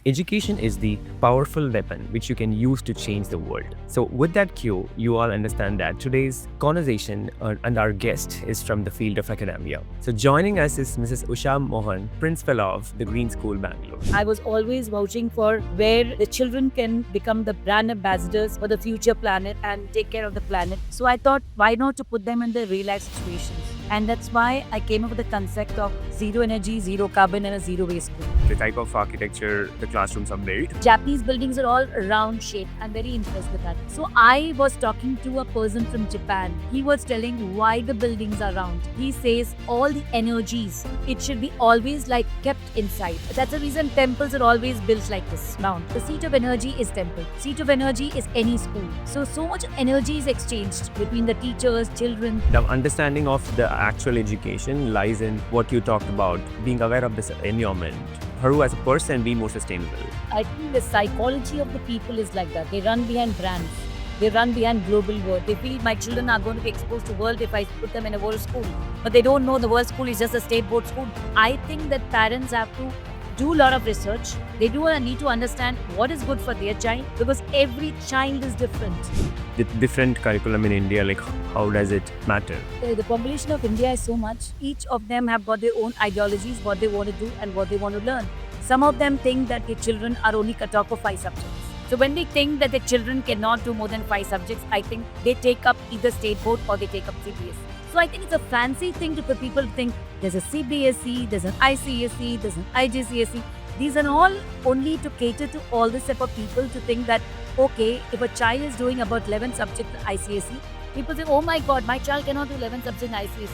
Education is the powerful weapon which you can use to change the world. So with that cue, you all understand that today's conversation and our guest is from the field of academia. So joining us is Mrs. Usha Mohan, Principal of the Green School, Bangalore. I was always vouching for where the children can become the brand ambassadors for the future planet and take care of the planet. So I thought, why not to put them in the real life situations? And that's why I came up with the concept of zero energy, zero carbon, and a zero waste school. The type of architecture the classrooms are built. Japanese buildings are all round shape. I'm very impressed with that. So I was talking to a person from Japan. He was telling why the buildings are round. He says all the energies, it should be always like kept inside. That's the reason temples are always built like this, round. The seat of energy is temple. Seat of energy is any school. So much energy is exchanged between the teachers, children. The understanding of the actual education lies in what you talked about, being aware of this environment. How as a person be more sustainable. I think the psychology of the people is like that. They run behind brands. They run behind global world. They feel my children are going to be exposed to world if I put them in a world school. But they don't know the world school is just a state board school. I think that parents have to do a lot of research. They do need to understand what is good for their child because every child is different. The different curriculum in India, like how does it matter? The population of India is so much. Each of them have got their own ideologies, what they want to do and what they want to learn. Some of them think that their children are only cut off for 5 subjects. So when they think that their children cannot do more than 5 subjects, I think they take up either state board or they take up CBSE. So I think it's a fancy thing for people to think there's a CBSE, there's an ICSE, there's an IGCSE. These are all only to cater to all this type of people to think that, okay, if a child is doing about 11 subjects in ICSE, people say, oh my God, my child cannot do 11 subjects in ICSE.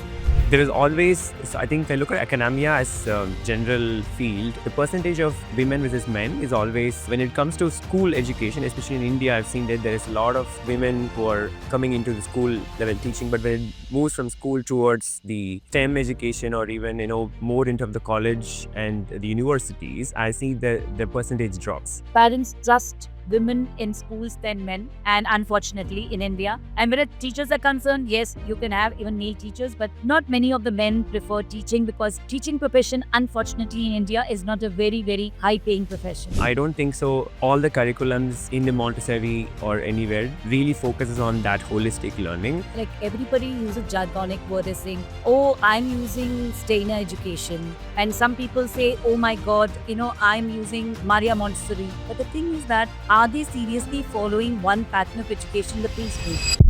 There is always, I think when I look at academia as a general field, the percentage of women versus men is always, when it comes to school education, especially in India, I've seen that there is a lot of women who are coming into the school level teaching, but when it moves from school towards the STEM education or even, more into the college and the universities, I see the percentage drops. Parents trust women in schools than men, and unfortunately in India. And where teachers are concerned, yes, you can have even male teachers, but not many of the men prefer teaching because teaching profession, unfortunately in India, is not a very, very high-paying profession. I don't think so. All the curriculums in the Montessori or anywhere really focuses on that holistic learning. Like everybody uses jargonic word as saying, oh, I'm using Steiner education. And some people say, oh my God, I'm using Maria Montessori. But the thing is that, are they seriously following one pattern of education in the preschool?